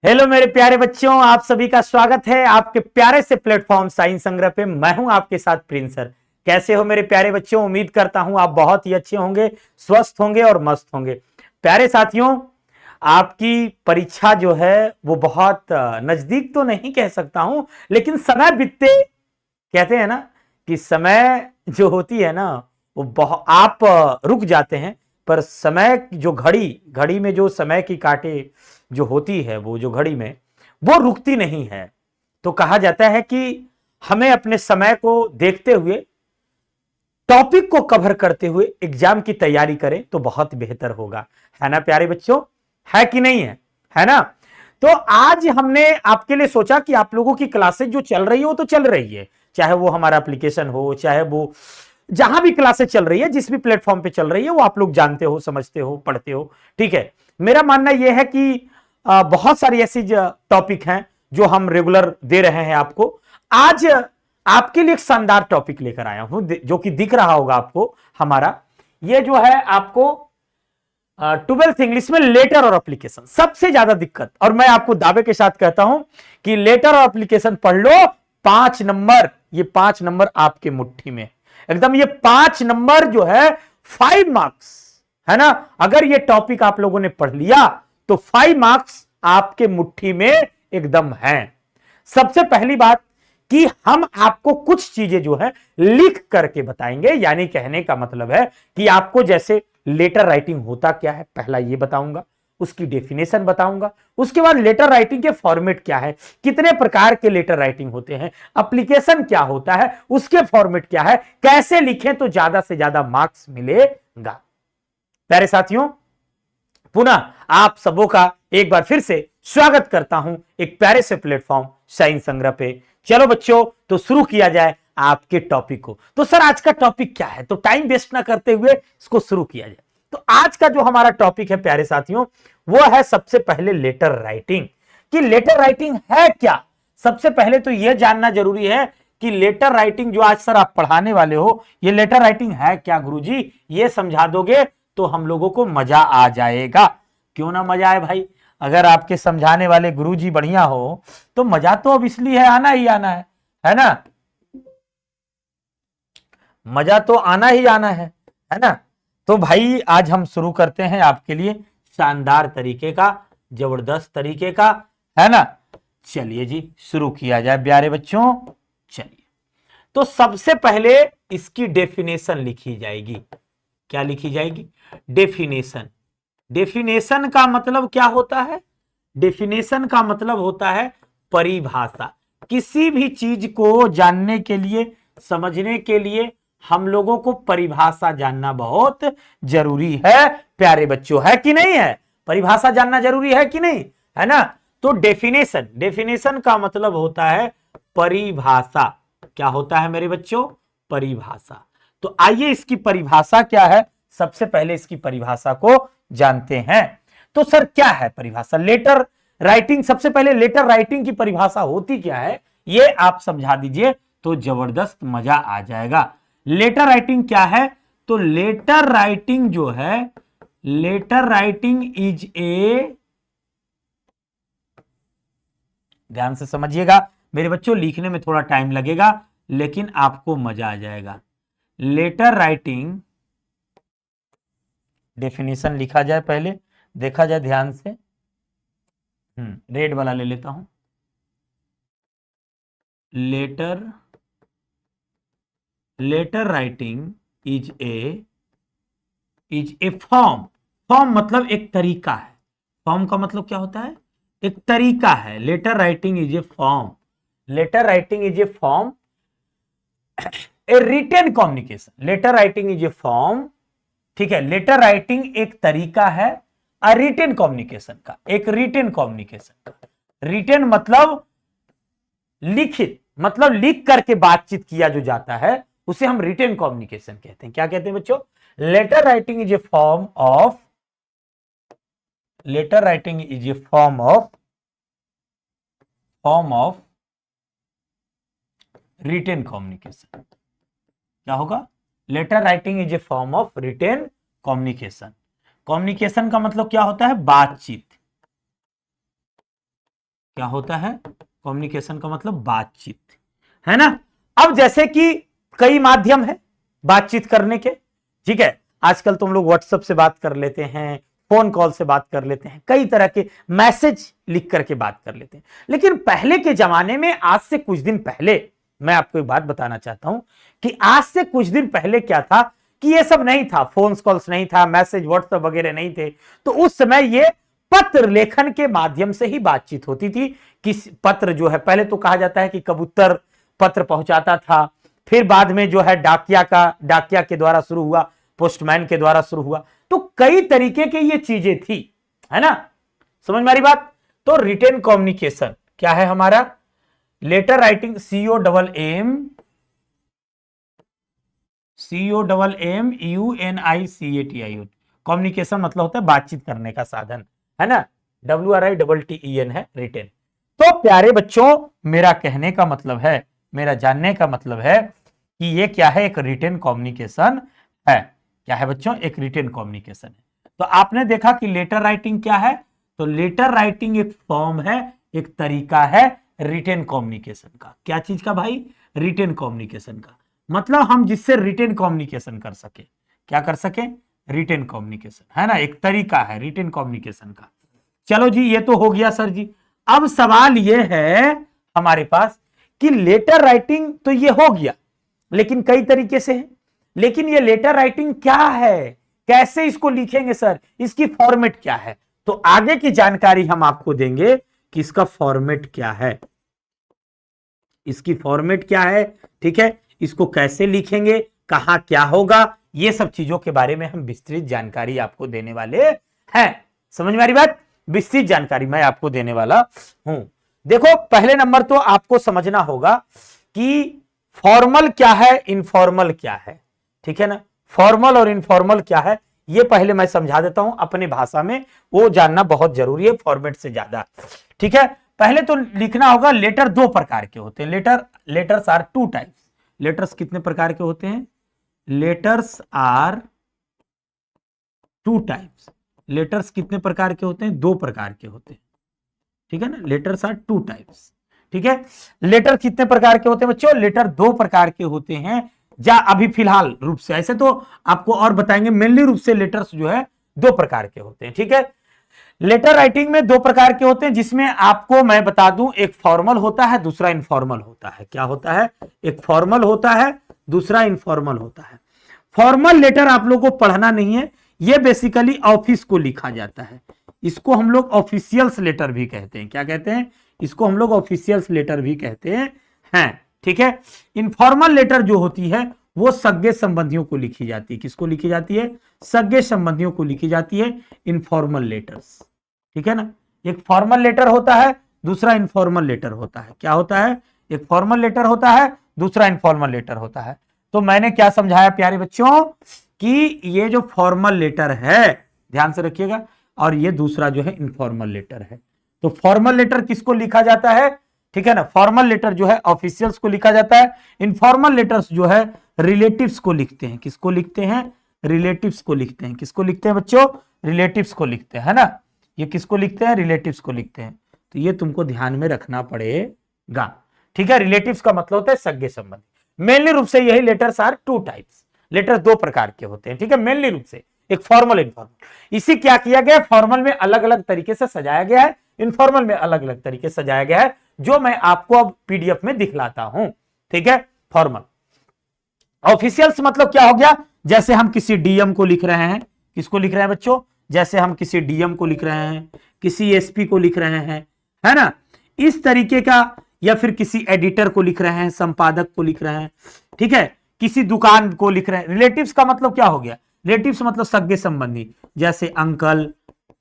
Hello मेरे प्यारे बच्चों, आप सभी का स्वागत है आपके प्यारे से प्लेटफॉर्म साइंस संग्रह पे। मैं हूं आपके साथ प्रिंस सर। कैसे हो मेरे प्यारे बच्चों? उम्मीद करता हूं आप बहुत ही अच्छे होंगे, स्वस्थ होंगे और मस्त होंगे। प्यारे साथियों, आपकी परीक्षा जो है वो बहुत नजदीक तो नहीं कह सकता हूं, लेकिन समय बीतते, कहते हैं ना कि समय जो होती है ना वो बहुत, आप रुक जाते हैं, पर समय जो घड़ी घड़ी में जो समय की कांटे जो होती है, वो जो घड़ी में वो रुकती नहीं है। तो कहा जाता है कि हमें अपने समय को देखते हुए, टॉपिक को कवर करते हुए एग्जाम की तैयारी करें तो बहुत बेहतर होगा। है ना प्यारे बच्चों? है कि नहीं है? है ना? तो आज हमने आपके लिए सोचा कि आप लोगों की क्लासेस जो चल रही है वो तो चल रही है, चाहे वो हमारा एप्लीकेशन हो, चाहे वो जहां भी क्लासेस चल रही है, जिस भी प्लेटफॉर्म पे चल रही है, वो आप लोग जानते हो, समझते हो, पढ़ते हो। ठीक है। मेरा मानना यह है कि बहुत सारी ऐसी टॉपिक हैं जो हम रेगुलर दे रहे हैं आपको। आज आपके लिए एक शानदार टॉपिक लेकर आया हूं, जो कि दिख रहा होगा आपको। हमारा ये जो है आपको 12th इंग्लिश में लेटर और एप्लीकेशन सबसे ज्यादा दिक्कत, और मैं आपको दावे के साथ कहता हूं कि लेटर और एप्लीकेशन पढ़ लो, 5 नंबर, ये 5 नंबर आपके मुट्ठी में एकदम। ये 5 नंबर जो है 5 मार्क्स, है ना? अगर ये टॉपिक आप लोगों ने पढ़ लिया तो 5 मार्क्स आपके मुट्ठी में एकदम है। सबसे पहली बात कि हम आपको कुछ चीजें जो है लिख करके बताएंगे, यानी कहने का मतलब है कि आपको जैसे लेटर राइटिंग होता क्या है पहला ये बताऊंगा, उसकी डेफिनेशन बताऊंगा, उसके बाद लेटर राइटिंग के फॉर्मेट क्या है, कितने प्रकार के लेटर राइटिंग होते हैं, एप्लीकेशन क्या होता है, उसके फॉर्मेट क्या है, कैसे लिखें तो ज्यादा से ज्यादा मार्क्स मिलेगा। प्यारे साथियों, पुनः आप सबों का एक बार फिर से स्वागत करता हूं एक प्यारे से प्लेटफॉर्म साइंस संग्रह पे। चलो बच्चों, तो शुरू किया जाए आपके टॉपिक को। तो सर आज का टॉपिक क्या है? तो टाइम वेस्ट ना करते हुए इसको शुरू किया जाए। तो आज का जो हमारा टॉपिक है प्यारे साथियों, वो है सबसे पहले लेटर राइटिंग। कि लेटर राइटिंग है क्या? सबसे पहले तो यह जानना जरूरी है कि लेटर राइटिंग जो आज सर आप पढ़ाने वाले हो, ये लेटर राइटिंग है क्या गुरुजी? ये समझा दोगे तो हम लोगों को मजा आ जाएगा। क्यों ना मजा आए भाई? अगर आपके समझाने वाले गुरुजी बढ़िया हो तो मजा तो अब इसलिए है, आना ही आना है ना? मजा तो आना ही आना है ना? तो भाई आज हम शुरू करते हैं आपके लिए शानदार तरीके का, जबरदस्त तरीके का, है ना? चलिए जी, शुरू किया जाए प्यारे बच्चों। चलिए, तो सबसे पहले इसकी डेफिनेशन लिखी जाएगी। क्या लिखी जाएगी? डेफिनेशन। डेफिनेशन का मतलब क्या होता है? डेफिनेशन का मतलब होता है परिभाषा। किसी भी चीज को जानने के लिए, समझने के लिए हम लोगों को परिभाषा जानना बहुत जरूरी है प्यारे बच्चों। है कि नहीं है? परिभाषा जानना जरूरी है कि नहीं? है ना? तो डेफिनेशन, डेफिनेशन का मतलब होता है परिभाषा। क्या होता है मेरे बच्चों? परिभाषा। तो आइए इसकी परिभाषा क्या है, सबसे पहले इसकी परिभाषा को जानते हैं। तो सर क्या है परिभाषा? लेटर राइटिंग, सबसे पहले लेटर राइटिंग की परिभाषा होती क्या है ये आप समझा दीजिए तो जबरदस्त मजा आ जाएगा। लेटर राइटिंग क्या है? तो लेटर राइटिंग जो है, लेटर राइटिंग इज ए, ध्यान से समझिएगा मेरे बच्चों, लिखने में थोड़ा टाइम लगेगा लेकिन आपको मजा आ जाएगा। लेटर राइटिंग, डेफिनेशन लिखा जाए पहले, देखा जाए ध्यान से। रेड वाला ले लेता हूं। Letter writing is a form. Form मतलब एक तरीका है। फॉर्म का मतलब क्या होता है? एक तरीका है। Letter writing is a form. Letter writing is a form, a written communication. Letter writing is a form, ठीक है। लेटर राइटिंग एक तरीका है रिटन कम्युनिकेशन का, एक रिटन कम्युनिकेशन का। रिटन मतलब लिखित, मतलब लिख करके बातचीत किया जो जाता है उसे हम रिटन कम्युनिकेशन कहते हैं। क्या कहते हैं बच्चों? Letter writing is a form of, letter writing is a form of written communication. क्या होगा? Letter writing is a form of written communication. Communication का मतलब क्या होता है? बातचीत। क्या होता है? कम्युनिकेशन का मतलब बातचीत, है ना। अब जैसे कि कई माध्यम है बातचीत करने के, ठीक है। आजकल तुम लोग व्हाट्सएप से बात कर लेते हैं, फोन कॉल से बात कर लेते हैं, कई तरह के मैसेज लिख करके बात कर लेते हैं। लेकिन पहले के जमाने में, आज से कुछ दिन पहले, मैं आपको एक बात बताना चाहता हूं कि आज से कुछ दिन पहले क्या था कि ये सब नहीं था, फोन कॉल्स नहीं था, मैसेज व्हाट्सएप वगैरह नहीं थे। तो उस समय ये पत्र लेखन के माध्यम से ही बातचीत होती थी। किस पत्र जो है, पहले तो कहा जाता है कि कबूतर पत्र पहुंचाता था, फिर बाद में जो है डाकिया के द्वारा शुरू हुआ, पोस्टमैन के द्वारा शुरू हुआ। तो कई तरीके की ये चीजें थी, है ना। समझ में आ रही बात? तो रिटेन कम्युनिकेशन क्या है हमारा? लेटर राइटिंग, COMMUNICATION, कम्युनिकेशन मतलब होता है बातचीत करने का साधन, है ना। WRITTEN है रिटेन। तो प्यारे बच्चों, मेरा कहने का मतलब है, मेरा जानने का मतलब है कि ये क्या है? एक रिटेन कम्युनिकेशन है। क्या है बच्चों? एक रिटेन कम्युनिकेशन है। तो आपने देखा कि लेटर राइटिंग क्या है, तो लेटर राइटिंग एक फॉर्म है, एक तरीका है रिटेन कम्युनिकेशन का। क्या चीज का भाई? रिटेन कम्युनिकेशन का। मतलब हम जिससे रिटेन कम्युनिकेशन कर सके, क्या कर सके? रिटेन कम्युनिकेशन, है ना, एक तरीका है रिटेन कम्युनिकेशन का। चलो जी, ये तो हो गया सर जी। अब सवाल ये है हमारे पास कि लेटर राइटिंग तो ये हो गया, लेकिन कई तरीके से है। लेकिन ये लेटर राइटिंग क्या है, कैसे इसको लिखेंगे सर, इसकी फॉर्मेट क्या है? तो आगे की जानकारी हम आपको देंगे कि इसका फॉर्मेट क्या है, इसकी फॉर्मेट क्या है, ठीक है। इसको कैसे लिखेंगे, कहां क्या होगा, ये सब चीजों के बारे में हम विस्तृत जानकारी आपको देने वाले हैं। समझ में आ रही बात? विस्तृत जानकारी मैं आपको देने वाला हूं। देखो, पहले नंबर तो आपको समझना होगा कि फॉर्मल क्या है, इनफॉर्मल क्या है, ठीक है ना। फॉर्मल और इनफॉर्मल क्या है, ये पहले मैं समझा देता हूं अपनी भाषा में, वो जानना बहुत जरूरी है फॉर्मेट से ज्यादा, ठीक है। पहले तो लिखना होगा, लेटर दो प्रकार के होते हैं। Letters are two types. Letters कितने प्रकार के होते हैं? Letters are two types. Letters कितने प्रकार के होते हैं? दो प्रकार के होते हैं, ठीक है ना। लेटर्स आर टू टाइप्स, ठीक है। लेटर कितने प्रकार के होते हैं बच्चों? लेटर दो प्रकार के होते हैं। अभी फिलहाल रूप से, ऐसे तो आपको और बताएंगे, मेनली रूप से लेटर्स जो है दो प्रकार के होते हैं, ठीक है। लेटर राइटिंग में दो प्रकार के होते हैं, जिसमें आपको मैं बता दूं, एक फॉर्मल होता है, दूसरा इनफॉर्मल होता है। क्या होता है? एक फॉर्मल होता है, दूसरा इनफॉर्मल होता है। फॉर्मल लेटर आप लोगों को पढ़ना नहीं है, ये बेसिकली ऑफिस को लिखा जाता है। इसको हम लोग ऑफिशियल्स लेटर भी कहते हैं। क्या कहते हैं? इसको हम लोग ऑफिशियल्स लेटर भी कहते हैं, ठीक है। इनफॉर्मल लेटर जो होती है वो सगे संबंधियों को लिखी जाती है। किसको लिखी जाती है? सगे संबंधियों को लिखी जाती है इनफॉर्मल लेटर्स, ठीक है ना। एक फॉर्मल लेटर होता है, दूसरा इनफॉर्मल लेटर होता है। क्या होता है? एक फॉर्मल लेटर होता है, दूसरा इनफॉर्मल लेटर होता है। तो मैंने क्या समझाया प्यारे बच्चों कि ये जो फॉर्मल लेटर है, ध्यान से रखिएगा, और ये दूसरा जो है इनफॉर्मल लेटर है। तो फॉर्मल लेटर किसको लिखा जाता है, ठीक है ना। फॉर्मल लेटर जो है ऑफिशियल्स को लिखा जाता है। इनफॉर्मल लेटर्स जो है रिलेटिव्स को लिखते हैं। किसको लिखते हैं? रिलेटिव्स को लिखते हैं। किसको लिखते हैं बच्चों? रिलेटिव्स को लिखते हैं, है ना। ये किसको लिखते हैं? रिलेटिव्स को लिखते हैं। तो ये तुमको ध्यान में रखना पड़ेगा, ठीक है। रिलेटिव्स का मतलब होता है सगे संबंधी। मेनली रूप से यही letters are two types. Letter दो प्रकार के होते हैं, ठीक है, मेनली रूप से, एक फॉर्मल, इनफॉर्मल। इसी क्या किया गया? फॉर्मल में अलग अलग तरीके से सजाया गया है, इनफॉर्मल में अलग अलग तरीके से सजाया गया है, जो मैं आपको अब पीडीएफ में दिखलाता हूं, ठीक है। फॉर्मल। ऑफिशियल्स मतलब क्या हो गया? जैसे हम किसी डीएम को लिख रहे हैं। किसको लिख रहे हैं बच्चों? जैसे हम किसी डीएम को लिख रहे हैं, किसी एसपी को लिख रहे हैं, है ना, इस तरीके का। या फिर किसी एडिटर को लिख रहे हैं, संपादक को लिख रहे हैं, ठीक है, किसी दुकान को लिख रहे हैं। रिलेटिव्स का मतलब क्या हो गया? रिलेटिव्स मतलब सगे संबंधी, जैसे अंकल,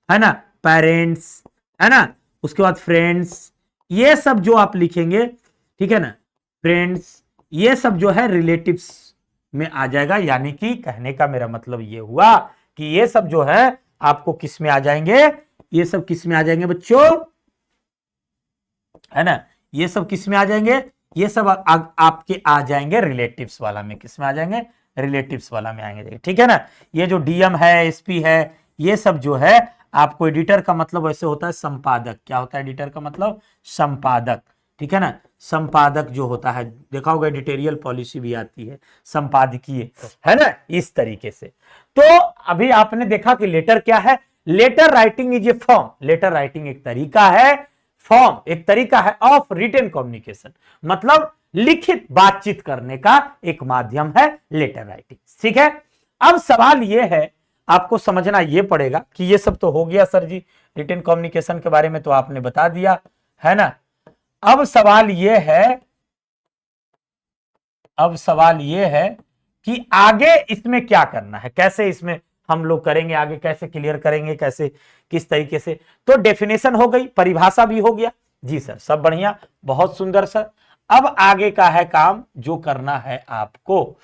है ना, पेरेंट्स, है ना, उसके बाद फ्रेंड्स, ये सब जो आप लिखेंगे, ठीक है ना, फ्रेंड्स, ये सब जो है रिलेटिव्स में आ जाएगा। यानी कि कहने का मेरा मतलब ये हुआ कि ये सब जो है आपको किस में आ जाएंगे? ये सब किस में आ जाएंगे बच्चों? है ना, ये सब किस में आ जाएंगे? ये सब आपके आ जाएंगे रिलेटिव्स वाला में। किस में आ जाएंगे? रिलेटिव्स वाला में आएंगे, ठीक है ना। ये जो डीएम है, एसपी है, ये सब जो है आपको एडिटर का मतलब वैसे होता है संपादक। क्या होता है एडिटर का मतलब? संपादक, ठीक है ना। संपादक जो होता है, देखा होगा एडिटोरियल पॉलिसी भी आती है, संपादकीय, है ना, इस तरीके से। तो अभी आपने देखा कि लेटर क्या है। Letter writing is a form, letter writing एक तरीका है, फॉर्म एक तरीका है ऑफ रिटन कम्युनिकेशन, मतलब लिखित बातचीत करने का एक माध्यम है लेटर राइटिंग, ठीक है। अब सवाल यह है, आपको समझना यह पड़ेगा कि ये सब तो हो गया सर जी, रिटन कम्युनिकेशन के बारे में तो आपने बता दिया, है ना। अब सवाल यह है, अब सवाल यह है कि आगे इसमें क्या करना है, कैसे इसमें हम लोग करेंगे, आगे कैसे क्लियर करेंगे, कैसे किस तरीके से। तो डेफिनेशन हो गई, परिभाषा भी हो गया जी सर, सब बढ़िया, बहुत सुंदर सर। अब आगे का है काम जो करना है आपको,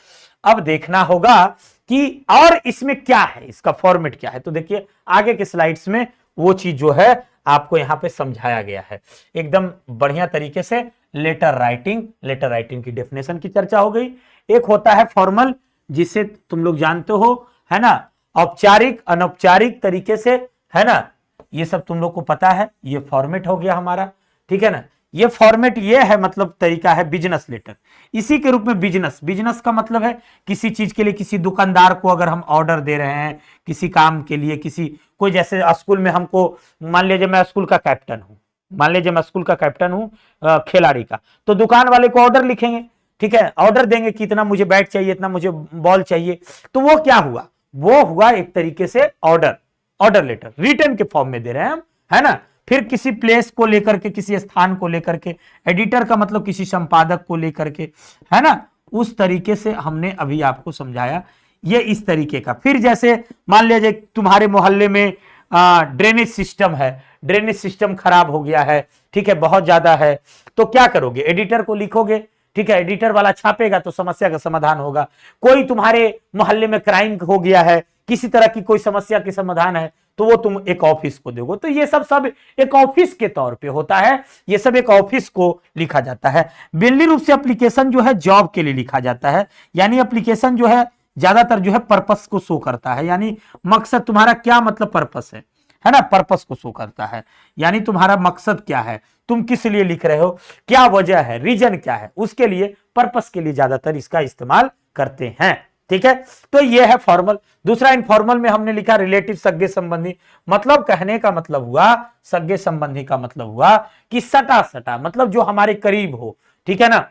अब देखना होगा कि और इसमें क्या है, इसका फॉर्मेट क्या है। तो देखिए आगे के स्लाइड्स में वो चीज जो है आपको यहां पे समझाया गया है एकदम बढ़िया तरीके से। लेटर राइटिंग, लेटर राइटिंग की डेफिनेशन की चर्चा हो गई। एक होता है फॉर्मल, जिसे तुम लोग जानते हो, है ना, औपचारिक अनौपचारिक तरीके से, है ना, ये सब तुम लोग को पता है। ये फॉर्मेट हो गया हमारा, ठीक है ना। ये फॉर्मेट ये है, मतलब तरीका है बिजनेस लेटर, इसी के रूप में बिजनेस, बिजनेस का मतलब है किसी चीज के लिए किसी दुकानदार को अगर हम ऑर्डर दे रहे हैं किसी काम के लिए, किसी कोई, जैसे स्कूल में हमको, मान लीजिए मैं स्कूल का कैप्टन हूं, मान लीजिए मैं स्कूल का कैप्टन हूं खिलाड़ी का, तो दुकान वाले को ऑर्डर लिखेंगे, ठीक है, ऑर्डर देंगे कि इतना मुझे बैट चाहिए, इतना मुझे बॉल चाहिए। तो वो क्या हुआ, वो हुआ एक तरीके से ऑर्डर, ऑर्डर लेटर रिटर्न के फॉर्म में दे रहे हैं हम, है ना। फिर किसी प्लेस को लेकर के, किसी स्थान को लेकर के, एडिटर का मतलब किसी संपादक को लेकर के, है ना, उस तरीके से हमने अभी आपको समझाया ये इस तरीके का। फिर जैसे मान लीजिए तुम्हारे मोहल्ले में ड्रेनेज सिस्टम है, ड्रेनेज सिस्टम खराब हो गया है, ठीक है, बहुत ज्यादा है, तो क्या करोगे, एडिटर को लिखोगे, ठीक है, एडिटर वाला छापेगा तो समस्या का समाधान होगा। कोई तुम्हारे मोहल्ले में क्राइम हो गया है, किसी तरह की कोई समस्या की समाधान है, तो वो तुम एक ऑफिस को दोगे। तो ये सब एक ऑफिस के तौर पे होता है, ये सब एक ऑफिस को लिखा जाता है। मेनली रूप से एप्लीकेशन जो है जॉब के लिए लिखा जाता है, यानी एप्लीकेशन जो है ज्यादातर जो है पर्पस को शो करता है, यानी मकसद तुम्हारा क्या, मतलब पर्पस है ना, पर्पस को शो करता है, यानी तुम्हारा मकसद क्या है, तुम किस लिए लिख रहे हो, क्या वजह है, रीजन क्या है, उसके लिए, पर्पस के लिए ज्यादातर इसका इस्तेमाल करते हैं, ठीक है। तो ये है फॉर्मल। दूसरा इनफॉर्मल में हमने लिखा रिलेटिव, सगे संबंधी, मतलब कहने का मतलब हुआ, सगे संबंधी का मतलब हुआ कि सटा सटा, मतलब जो हमारे करीब हो, ठीक है ना।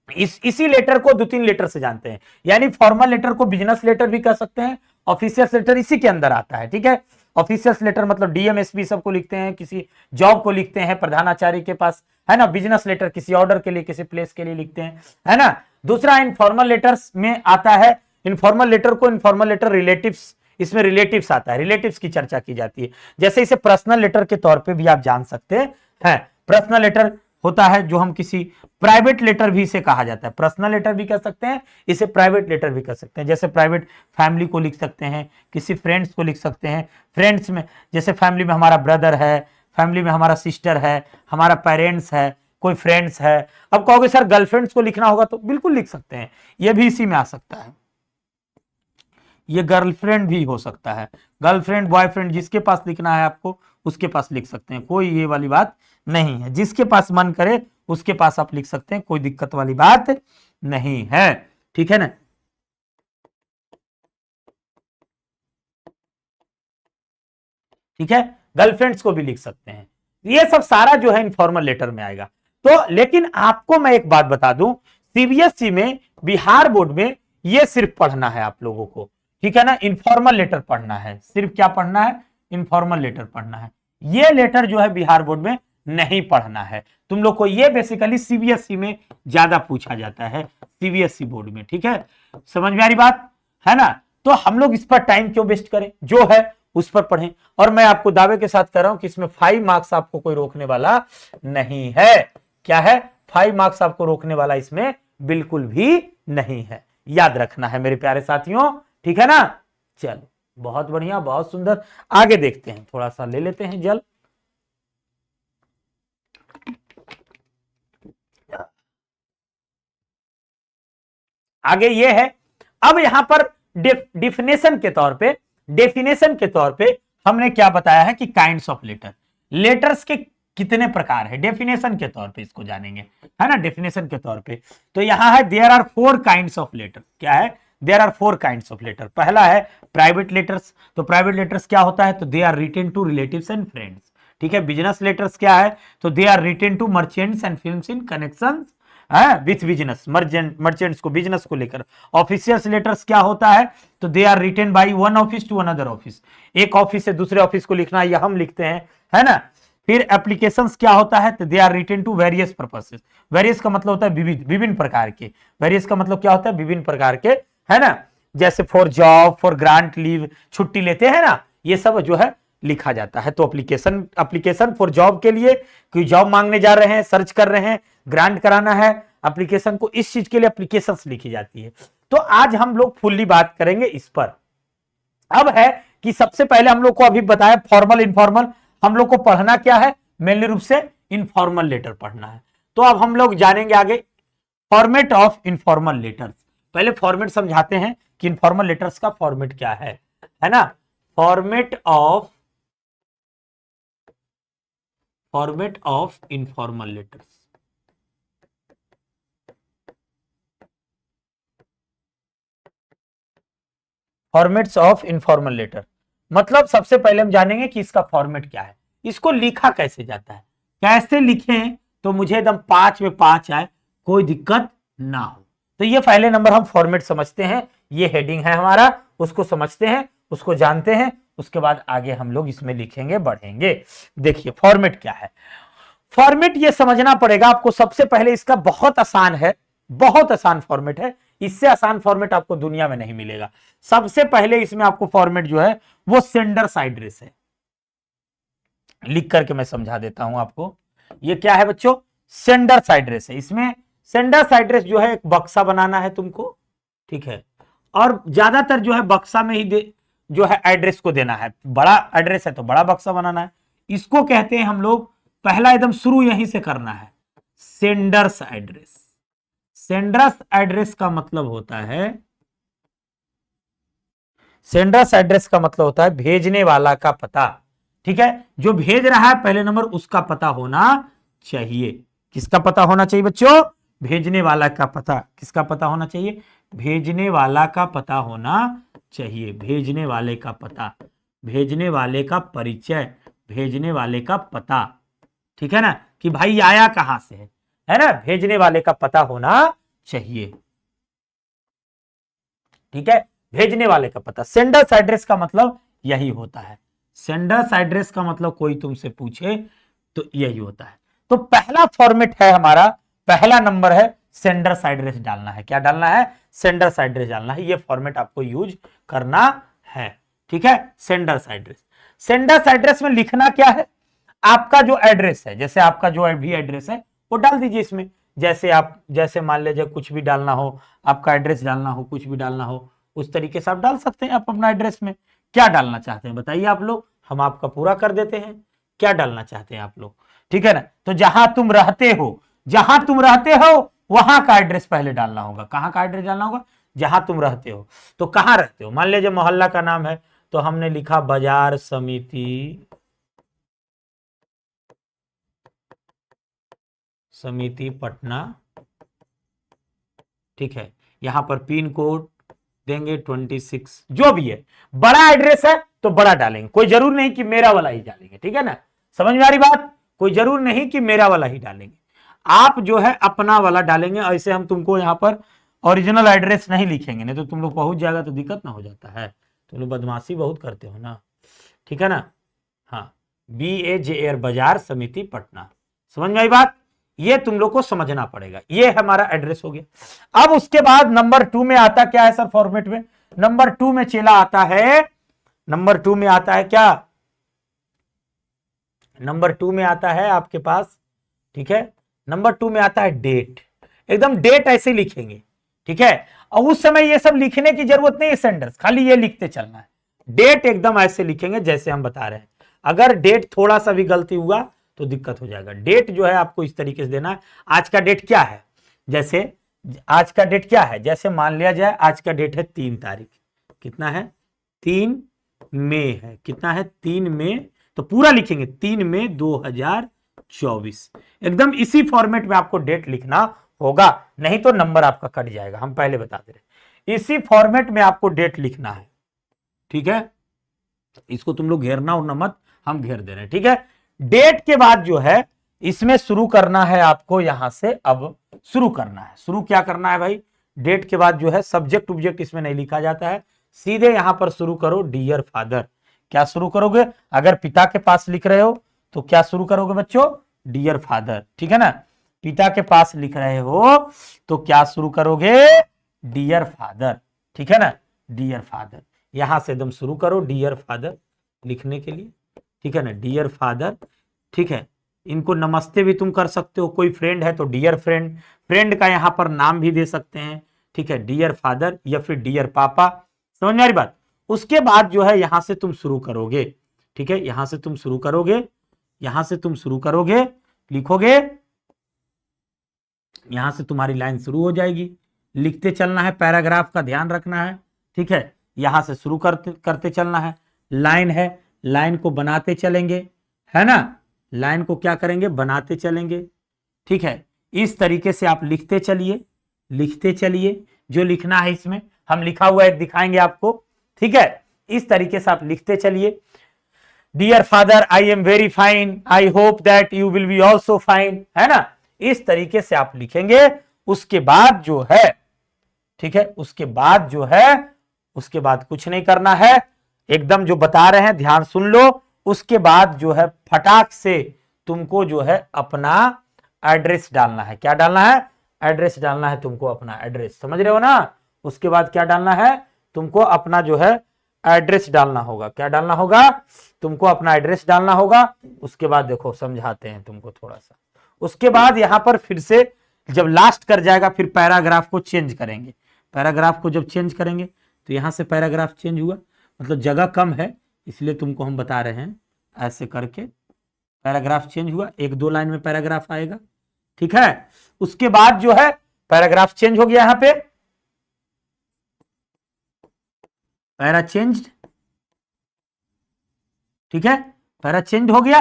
इसी लेटर को 2-3 लेटर से जानते हैं, यानी फॉर्मल लेटर को बिजनेस लेटर भी कह सकते हैं, ऑफिशियल लेटर इसी के अंदर आता है, ठीक है। ऑफिशियल लेटर मतलब डीएम एसपी सबको लिखते हैं, किसी जॉब को लिखते हैं प्रधानाचार्य के पास, है ना। बिजनेस लेटर किसी ऑर्डर के लिए, किसी प्लेस के लिए लिखते हैं, है ना। दूसरा इनफॉर्मल लेटर्स में आता है, इनफॉर्मल लेटर को इनफॉर्मल लेटर रिलेटिव्स, इसमें रिलेटिव्स आता है, रिलेटिव्स की चर्चा की जाती है। जैसे इसे पर्सनल लेटर के तौर पे भी आप जान सकते हैं। पर्सनल लेटर होता है जो हम किसी, प्राइवेट लेटर भी इसे कहा जाता है, पर्सनल लेटर भी कह सकते हैं, इसे प्राइवेट लेटर भी कह सकते हैं। जैसे प्राइवेट फैमिली को लिख सकते हैं, किसी फ्रेंड्स को लिख सकते हैं, फ्रेंड्स में जैसे फैमिली में हमारा ब्रदर है, फैमिली में हमारा सिस्टर है, हमारा पेरेंट्स है, कोई फ्रेंड्स है। अब कहोगे सर गर्लफ्रेंड्स को लिखना होगा, तो बिल्कुल लिख सकते हैं, यह भी इसी में आ सकता है, ये गर्लफ्रेंड भी हो सकता है, गर्लफ्रेंड बॉयफ्रेंड जिसके पास लिखना है आपको उसके पास लिख सकते हैं, कोई ये वाली बात नहीं है, जिसके पास मन करे उसके पास आप लिख सकते हैं, कोई दिक्कत वाली बात नहीं है, ठीक है ना। ठीक है, गर्लफ्रेंड्स को भी लिख सकते हैं, ये सब सारा जो है इनफॉर्मल लेटर में आएगा। तो लेकिन आपको मैं एक बात बता दूं, सीबीएसई में, बिहार बोर्ड में ये सिर्फ पढ़ना है आप लोगों को, ठीक है ना, इनफॉर्मल लेटर पढ़ना है, सिर्फ क्या पढ़ना है, इनफॉर्मल लेटर पढ़ना है। ये लेटर जो है बिहार बोर्ड में नहीं पढ़ना है तुम लोग को, ये बेसिकली सीबीएसई में ज्यादा पूछा जाता है, सीबीएसई बोर्ड में, ठीक है, समझ में आ रही बात, है ना। तो हम लोग इस पर टाइम क्यों वेस्ट करें, जो है उस पर पढ़ें। और मैं आपको दावे के साथ कह रहा हूं कि इसमें 5 मार्क्स आपको कोई रोकने वाला नहीं है, क्या है, 5 मार्क्स आपको रोकने वाला इसमें बिल्कुल भी नहीं है, याद रखना है मेरे प्यारे साथियों, ठीक है ना। चलो बहुत बढ़िया, बहुत सुंदर, आगे देखते हैं, थोड़ा सा ले लेते हैं जल। आगे ये है, अब यहां पर डेफिनेशन के तौर पे, डेफिनेशन के तौर पे हमने क्या बताया है कि काइंड्स ऑफ लेटर, लेटर्स के कितने प्रकार है, डेफिनेशन के तौर पे इसको जानेंगे, है ना, डेफिनेशन के तौर पे। तो यहां है there are 4 kinds of letter. क्या है? There are 4 kinds of letter. पहला है प्राइवेट लेटर्स। तो प्राइवेट लेटर्स क्या होता है? तो they are written to relatives and friends. ठीक है। बिजनेस लेटर्स क्या है? तो they are written to merchants and films in connections with business, merchants को, बिजनेस को लेकर। ऑफिशियल्स लेटर्स क्या होता है? तो they are written by one office to another office, एक ऑफिस से दूसरे ऑफिस को लिखना, ये हम लिखते हैं, है ना। फिर एप्लीकेशंस क्या होता है? तो they are written to various purposes. Various का मतलब होता है विविध, विभिन्न प्रकार के। वेरियस का मतलब क्या होता है? विभिन्न प्रकार के, है ना। जैसे for job, for grant leave, छुट्टी लेते हैं ना, ये सब जो है लिखा जाता है। तो एप्लीकेशन फॉर जॉब के लिए, कोई जॉब मांगने जा रहे हैं, सर्च कर रहे हैं, ग्रांट कराना है एप्लीकेशन को, इस चीज के लिए एप्लीकेशंस लिखी जाती है। तो आज हम लोग फुल्ली बात करेंगे इस पर। अब है कि सबसे पहले हम लोग को अभी बताया फॉर्मल इनफॉर्मल, हम लोग को पढ़ना क्या है? मेनली रूप से इनफॉर्मल लेटर पढ़ना है। तो अब हम लोग जानेंगे आगे फॉर्मेट ऑफ इनफॉर्मल लेटर्स। पहले फॉर्मेट समझाते हैं कि इनफॉर्मल लेटर्स का फॉर्मेट क्या है ना। Format of informal letters. Formats of informal letter मतलब सबसे पहले हम जानेंगे कि इसका फॉर्मेट क्या है, इसको लिखा कैसे जाता है, कैसे लिखें तो मुझे एकदम 5 में 5 आए, कोई दिक्कत ना हो। तो ये पहले नंबर हम फॉर्मेट समझते हैं, ये हेडिंग है हमारा, उसको समझते हैं, उसको जानते हैं, उसके बाद आगे हम लोग इसमें लिखेंगे, बढ़ेंगे। देखिए फॉर्मेट क्या है। फॉर्मेट ये समझना पड़ेगा आपको सबसे पहले, इसका बहुत आसान है, बहुत आसान फॉर्मेट है, इससे आसान फॉर्मेट आपको दुनिया में नहीं मिलेगा। सबसे पहले इसमें आपको फॉर्मेट जो है वो सेंडर्स एड्रेस है। लिख करके मैं समझा देता हूं आपको, ये क्या है बच्चों? सेंडर्स एड्रेस है। इसमें सेंडर्स एड्रेस जो है एक बक्सा बनाना है तुमको, ठीक है, और ज्यादातर जो है बक्सा में ही जो है एड्रेस को देना है। बड़ा एड्रेस है तो बड़ा बक्सा बनाना है। इसको कहते हैं हम लोग, पहला एकदम शुरू यहीं से करना है, सेंडर्स एड्रेस। सेंडर्स एड्रेस का मतलब होता है, सेंडर्स एड्रेस का मतलब होता है भेजने वाला का पता। ठीक है, जो भेज रहा है पहले नंबर उसका पता होना चाहिए। किसका पता होना चाहिए बच्चों? भेजने वाला का पता। किसका पता होना चाहिए? भेजने वाला का पता होना चाहिए। भेजने वाले का पता, भेजने वाले का परिचय, भेजने वाले का पता। ठीक है ना, कि भाई आया कहां से है ना, भेजने वाले का पता होना चाहिए। ठीक है, भेजने वाले का पता। सेंडर्स एड्रेस का मतलब यही होता है। सेंडर्स एड्रेस का मतलब कोई तुमसे पूछे तो यही होता है। तो पहला फॉर्मेट है हमारा, पहला नंबर है सेंडर्स एड्रेस डालना है। क्या डालना है? सेंडर्स एड्रेस डालना है। ये फॉर्मेट आपको यूज करना है। ठीक है, सेंडर्स एड्रेस। सेंडर्स एड्रेस में लिखना क्या है? आपका जो एड्रेस है, जैसे आपका जो भी एड्रेस है वो डाल दीजिए इसमें। जैसे मान लीजिए कुछ भी डालना हो, आपका एड्रेस डालना हो, कुछ भी डालना हो, उस तरीके से आप डाल सकते हैं। आप अपना एड्रेस में क्या डालना चाहते हैं बताइए आप लोग, हम आपका पूरा कर देते हैं। क्या डालना चाहते हैं आप लोग? ठीक है ना, तो जहां तुम रहते हो, जहां तुम रहते हो वहां का एड्रेस पहले डालना होगा। कहां का एड्रेस डालना होगा? जहां तुम रहते हो। तो कहां रहते हो? मान लीजिए मोहल्ला का नाम है तो हमने लिखा बाजार समिति पटना। ठीक है, यहां पर पिन कोड देंगे 26, जो भी है। बड़ा एड्रेस है तो बड़ा डालेंगे, कोई जरूर नहीं कि मेरा वाला ही डालेंगे। ठीक है ना, समझ में आ रही बात? कोई जरूर नहीं कि मेरा वाला ही डालेंगे, आप जो है अपना वाला डालेंगे। ऐसे हम तुमको यहां पर ओरिजिनल एड्रेस नहीं लिखेंगे, नहीं तो तुम लोग पहुंच जाएगा तो दिक्कत ना हो जाता है। तुम लोग बदमाशी बहुत करते हो ना, ठीक है ना। हाँ, BAJR बाजार समिति पटना, समझ में आई बात? ये तुम लोग को समझना पड़ेगा। ये हमारा एड्रेस हो गया। अब उसके बाद नंबर 2 में आता क्या है सर फॉर्मेट में? नंबर 2 में चेला आता है, नंबर 2 में आता है क्या? नंबर 2 में आता है आपके पास, ठीक है, नंबर 2 में आता है डेट। एकदम डेट ऐसे लिखेंगे, ठीक है। और उस समय ये सब लिखने की जरूरत नहीं है सेंडर्स, खाली ये लिखते चलना है। डेट एकदम ऐसे लिखेंगे जैसे हम बता रहे हैं। अगर डेट थोड़ा सा भी गलती हुआ तो दिक्कत हो जाएगा। डेट जो है आपको इस तरीके से देना है। आज का डेट क्या है? जैसे आज का डेट क्या है? जैसे मान लिया जाए आज का डेट है 3 तारीख। कितना है? 3 मई है, कितना है 3 मई, तो पूरा लिखेंगे 3 मई 2024। एकदम इसी फॉर्मेट में आपको डेट लिखना होगा, नहीं तो नंबर आपका कट जाएगा, हम पहले बता दे रहे, इसी फॉर्मेट में आपको डेट लिखना है, ठीक है। इसको तुम लोग घेरना और मत, हम घेर दे रहे हैं, ठीक है। डेट के बाद जो है इसमें शुरू करना है आपको, यहां से अब शुरू करना है। शुरू क्या करना है भाई, डेट के बाद जो है सब्जेक्ट ऑब्जेक्ट इसमें नहीं लिखा जाता है, सीधे यहां पर शुरू करो डियर फादर। क्या शुरू करोगे, अगर पिता के पास लिख रहे हो तो क्या शुरू करोगे बच्चों, डियर फादर, ठीक है ना। पिता के पास लिख रहे हो तो क्या शुरू करोगे, डियर फादर, ठीक है ना, डियर फादर। यहां से एकदम शुरू करो डियर फादर लिखने के लिए, ठीक है ना, डियर फादर, ठीक है। इनको नमस्ते भी तुम कर सकते हो, कोई फ्रेंड है तो डियर फ्रेंड, फ्रेंड का यहां पर नाम भी दे सकते हैं, ठीक है, डियर फादर या फिर डियर पापा, समझ में आ रही बात। उसके बाद जो है यहां से तुम शुरू करोगे, ठीक है, यहां से तुम शुरू करोगे, यहां से तुम शुरू करोगे, लिखोगे, यहां से तुम्हारी लाइन शुरू हो जाएगी, लिखते चलना है, पैराग्राफ का ध्यान रखना है, ठीक है। यहां से शुरू करते चलना है, लाइन है, लाइन को बनाते चलेंगे, है ना, लाइन को क्या करेंगे, बनाते चलेंगे, ठीक है। इस तरीके से आप लिखते चलिए, लिखते चलिए, जो लिखना है इसमें हम लिखा हुआ एक दिखाएंगे आपको, ठीक है। इस तरीके से आप लिखते चलिए, dear father I am very fine, I hope that you will be also fine, है ना, इस तरीके से आप लिखेंगे। उसके बाद जो है, ठीक है, उसके बाद जो है, उसके बाद कुछ नहीं करना है, एकदम जो बता रहे हैं ध्यान सुन लो। उसके बाद जो है फटाक से तुमको जो है अपना एड्रेस डालना है, क्या डालना है, एड्रेस डालना है तुमको, अपना एड्रेस, समझ रहे हो ना। उसके बाद क्या डालना है, तुमको अपना जो है एड्रेस डालना होगा, क्या डालना होगा, तुमको अपना एड्रेस डालना होगा। उसके बाद देखो समझाते हैं तुमको थोड़ा सा। उसके बाद यहां पर फिर से जब लास्ट कर जाएगा फिर पैराग्राफ को चेंज करेंगे, पैराग्राफ को जब चेंज करेंगे तो यहां से पैराग्राफ चेंज हुआ, मतलब जगह कम है इसलिए तुमको हम बता रहे हैं, ऐसे करके पैराग्राफ चेंज हुआ, 1-2 लाइन में पैराग्राफ आएगा, ठीक है। उसके बाद जो है पैराग्राफ चेंज हो गया, यहां पे पैरा चेंज, ठीक है, पैरा चेंज हो गया।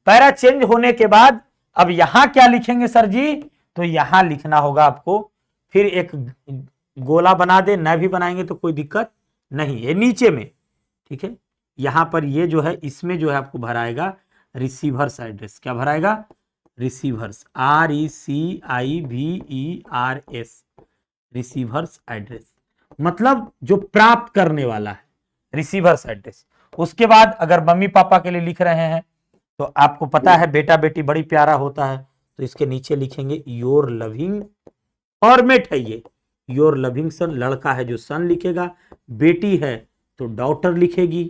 पैरा चेंज होने के बाद अब यहां क्या लिखेंगे सर जी, तो यहां लिखना होगा आपको, फिर एक गोला बना दे, न भी बनाएंगे तो कोई दिक्कत नहीं है, नीचे में, ठीक है। यहां पर ये जो है इसमें जो है आपको भराएगा रिसीवर्स एड्रेस, क्या भराएगा, रिसीवर्स, RECIVERS, रिसीवर्स एड्रेस, मतलब जो प्राप्त करने वाला है, रिसीवर्स एड्रेस। उसके बाद अगर मम्मी पापा के लिए लिख रहे हैं तो आपको पता है बेटा बेटी बड़ी प्यारा होता है, तो इसके नीचे लिखेंगे योर लविंग, फॉर्मेट है ये, योर लविंग सन, लड़का है जो सन लिखेगा, बेटी है तो डॉटर लिखेगी,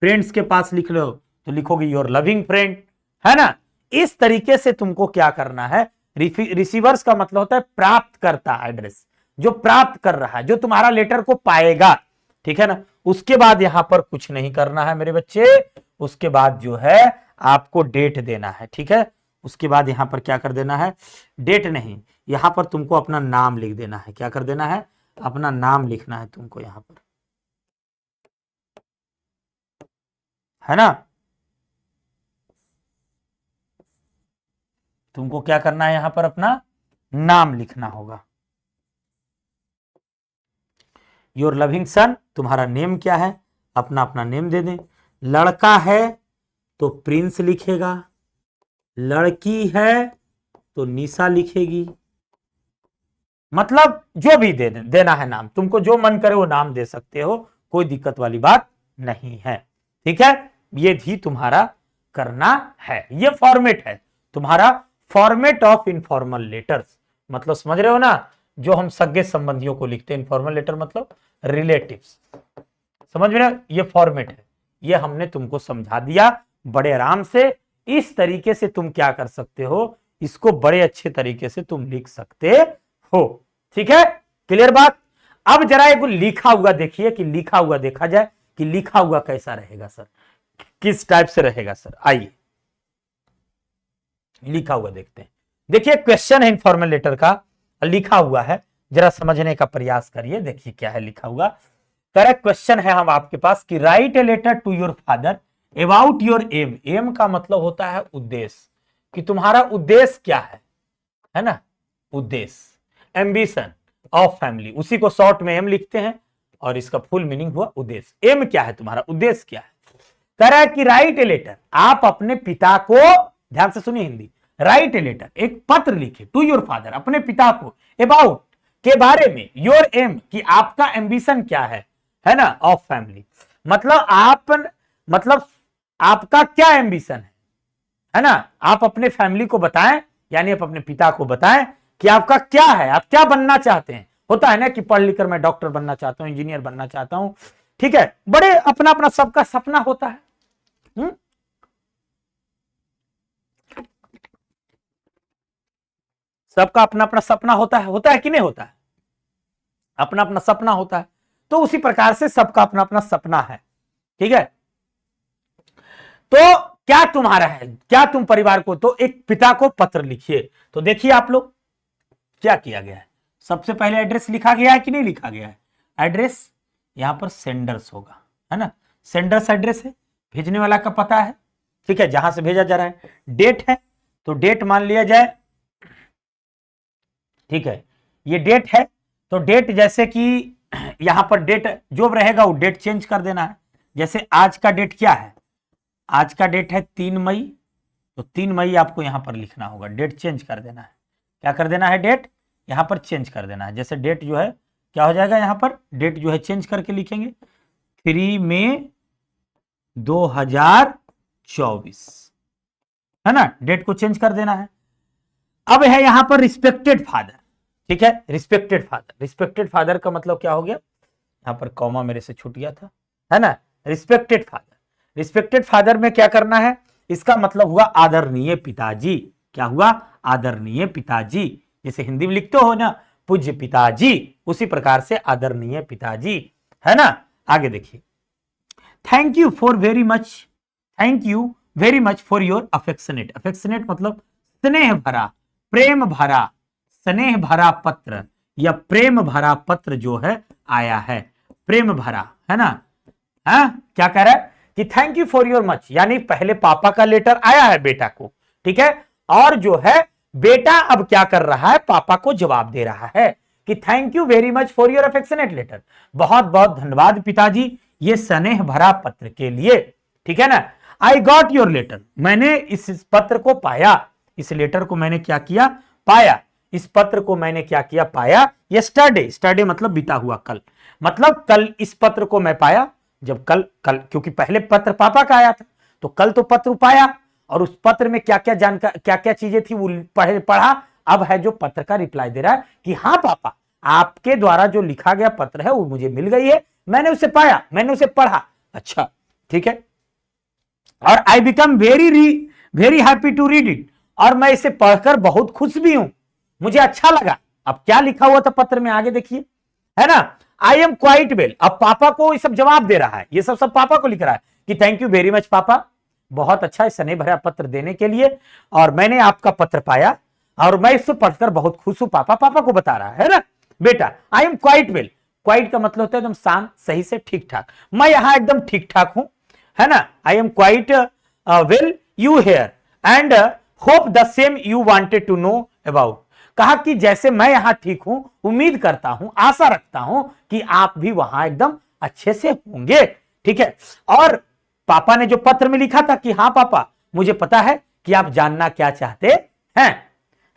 फ्रेंड्स के पास लिख लो तो लिखोगे योर लविंग फ्रेंड, है ना। इस तरीके से तुमको क्या करना है, रिसीवर्स का मतलब होता है प्राप्त करता एड्रेस, जो प्राप्त कर रहा है, जो तुम्हारा लेटर को पाएगा, ठीक है ना। उसके बाद यहां पर कुछ नहीं करना है मेरे बच्चे, उसके बाद जो है आपको डेट देना है, ठीक है। उसके बाद यहां पर क्या कर देना है, डेट नहीं, यहां पर तुमको अपना नाम लिख देना है, क्या कर देना है, अपना नाम लिखना है तुमको यहां पर, है ना। तुमको क्या करना है, यहां पर अपना नाम लिखना होगा, योर लविंग सन, तुम्हारा नेम क्या है, अपना अपना नेम दे दें। लड़का है तो प्रिंस लिखेगा, लड़की है तो निशा लिखेगी, मतलब जो भी देना है नाम, तुमको जो मन करे वो नाम दे सकते हो, कोई दिक्कत वाली बात नहीं है, ठीक है। ये भी तुम्हारा करना है, ये फॉर्मेट है तुम्हारा, फॉर्मेट ऑफ इनफॉर्मल लेटर्स, मतलब समझ रहे हो ना, जो हम सगे संबंधियों को लिखते हैं, इनफॉर्मल लेटर मतलब रिलेटिव्स, समझ में, ये फॉर्मेट है, ये हमने तुमको समझा दिया बड़े आराम से। इस तरीके से तुम क्या कर सकते हो, इसको बड़े अच्छे तरीके से तुम लिख सकते हो, ठीक है, क्लियर बात। अब जरा एक लिखा हुआ देखिए, कि लिखा हुआ देखा जाए कि लिखा हुआ कैसा रहेगा सर, किस टाइप से रहेगा सर, आइए लिखा हुआ देखते हैं। देखिए क्वेश्चन है इनफॉर्मल लेटर का, लिखा हुआ है, जरा समझने का प्रयास करिए, देखिए क्या है लिखा हुआ। करेक्ट क्वेश्चन है हम आपके पास कि write a letter to your father about your aim. Aim का मतलब होता है उद्देश्य, कि तुम्हारा उद्देश्य क्या है ना, उद्देश्य, एम्बिशन ऑफ फैमिली, उसी को शॉर्ट में एम लिखते हैं और इसका फुल मीनिंग हुआ उद्देश्य। एम क्या है, तुम्हारा उद्देश्य क्या है। कह रहा है कि राइट ए लेटर, आप अपने पिता को, ध्यान से सुनिए हिंदी, राइट ए लेटर, एक पत्र लिखे टू योर फादर, अपने पिता को, अबाउट के बारे में, योर एम कि आपका एम्बिशन क्या है ना, ऑफ फैमिली, मतलब आपका क्या एम्बिशन है ना, आप अपने फैमिली को बताएं, यानी आप अपने पिता को बताएं कि आपका क्या है, आप क्या बनना चाहते हैं। होता है ना कि पढ़ लिखकर मैं डॉक्टर बनना चाहता हूं, इंजीनियर बनना चाहता हूं, ठीक है, बड़े अपना अपना सबका सपना होता है। सबका अपना अपना सपना होता है कि नहीं होता है, अपना अपना सपना होता है। तो उसी प्रकार से सबका अपना अपना सपना है, ठीक है। तो क्या तुम्हारा है, क्या तुम परिवार को, तो एक पिता को पत्र लिखिए। तो देखिए आप लोग क्या किया गया है, सबसे पहले एड्रेस लिखा गया है कि नहीं लिखा गया है। एड्रेस यहां पर सेंडर्स होगा, है ना, सेंडर्स एड्रेस है, भेजने वाला का पता है, ठीक है, जहां से भेजा जा रहा है। डेट है तो डेट मान लिया जाए, ठीक है, ये डेट है तो डेट, जैसे कि यहां पर डेट जो रहेगा वो डेट चेंज कर देना है। जैसे आज का डेट क्या है, आज का डेट है 3 मई, तो 3 मई आपको यहां पर लिखना होगा, डेट चेंज कर देना है। क्या कर देना है, डेट यहां पर चेंज कर देना है। जैसे डेट जो है क्या हो जाएगा, यहां पर डेट जो है चेंज करके लिखेंगे 3 मई 2024, है ना, डेट को चेंज कर देना है। अब है यहां पर रिस्पेक्टेड फादर, ठीक है, रिस्पेक्टेड फादर, रिस्पेक्टेड फादर का मतलब क्या हो गया, यहां पर कॉमा मेरे से छूट गया था, है ना, रिस्पेक्टेड फादर, रिस्पेक्टेड फादर में क्या करना है, इसका मतलब हुआ आदरणीय पिताजी। क्या हुआ, आदरणीय पिताजी, जैसे हिंदी में लिखते हो ना पूज्य पिताजी, उसी प्रकार से आदरणीय पिताजी, है ना। आगे देखिए, thank you for very much, thank you very much for your affectionate, affectionate मतलब स्नेह भरा, प्रेम भरा, स्नेह भरा पत्र या प्रेम भरा पत्र जो है आया है, प्रेम भरा, है ना। क्या कह रहा है कि thank you for your much, यानी पहले पापा का लेटर आया है बेटा को, ठीक है, और जो है बेटा अब क्या कर रहा है, पापा को जवाब दे रहा है कि thank you very much for your affectionate letter, बहुत बहुत धन्यवाद पिताजी ये स्नेह भरा पत्र के लिए, ठीक है ना। आई गॉट योर लेटर, मैंने इस पत्र को पाया, इस लेटर को मैंने क्या किया, पाया, इस पत्र को मैंने क्या किया, पाया। यस्टरडे, स्टरडे मतलब बीता हुआ कल, मतलब कल इस पत्र को मैं पाया, जब कल क्योंकि पहले पत्र पापा का आया था, तो कल तो पत्र पाया, और उस पत्र में क्या क्या जानकारी, क्या क्या चीजें थी वो पढ़ा। अब है जो पत्र का रिप्लाई दे रहा है कि हाँ पापा, आपके द्वारा जो लिखा गया पत्र है वो मुझे मिल गई है, मैंने उसे पाया, मैंने उसे पढ़ा, अच्छा ठीक है, और I become very happy to read it, और मैं इसे पढ़कर बहुत खुश भी हूं, मुझे अच्छा लगा। अब क्या लिखा हुआ था पत्र में, आगे देखिए, है ना, आई एम क्वाइट वेल, अब पापा को ये सब जवाब दे रहा है, ये सब पापा को लिख रहा है कि थैंक यू वेरी मच पापा, बहुत अच्छा स्नेह भरा पत्र देने के लिए, और मैंने आपका पत्र पाया और मैं इसको पढ़कर बहुत खुश हूं पापा, पापा को बता रहा है ना बेटा। आई एम क्वाइट वेल, क्वाइट का मतलब होता है एकदम शांत, सही से ठीक ठाक, मैं यहां एकदम ठीक ठाक हूं, है ना। I am quite well you here and hope the same you wanted to know about, कहा कि जैसे मैं यहां ठीक हूं, उम्मीद करता हूं, आशा रखता हूं कि आप भी वहां एकदम अच्छे से होंगे, ठीक है। और पापा ने जो पत्र में लिखा था कि हाँ पापा मुझे पता है कि आप जानना क्या चाहते हैं,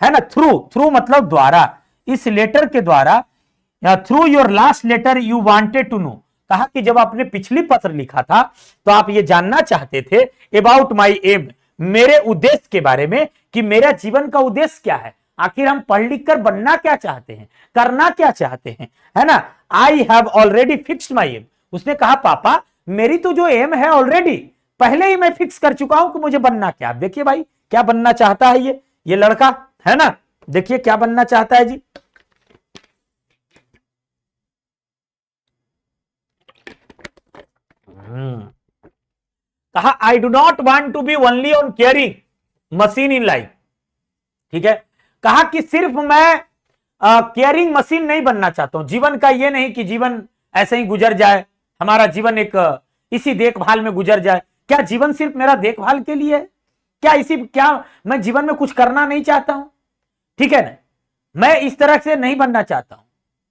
है ना, थ्रू मतलब द्वारा, इस लेटर के द्वारा, through your last letter you wanted to know, कहा कि जब आपने पिछली पत्र लिखा था तो आप ये जानना चाहते थे अबाउट माई एम, मेरे उद्देश्य के बारे में, कि मेरा जीवन का उद्देश्य क्या है, आखिर हम पढ़ लिख कर बनना क्या चाहते हैं, करना क्या चाहते हैं, है ना। I have already fixed my aim, उसने कहा पापा मेरी तो जो एम है ऑलरेडी पहले ही मैं फिक्स कर चुका हूं कि मुझे बनना क्या। देखिए भाई क्या बनना चाहता है ये लड़का, है ना, देखिए क्या बनना चाहता है जी। कहा I do not want to be only on caring machine in life, ठीक है, कहा कि सिर्फ मैं केयरिंग मशीन नहीं बनना चाहता हूं, जीवन का ये नहीं कि जीवन ऐसे ही गुजर जाए, हमारा जीवन एक इसी देखभाल में गुजर जाए। क्या जीवन सिर्फ मेरा देखभाल के लिए है? क्या मैं जीवन में कुछ करना नहीं चाहता हूं? ठीक है ना, मैं इस तरह से नहीं बनना चाहता हूं।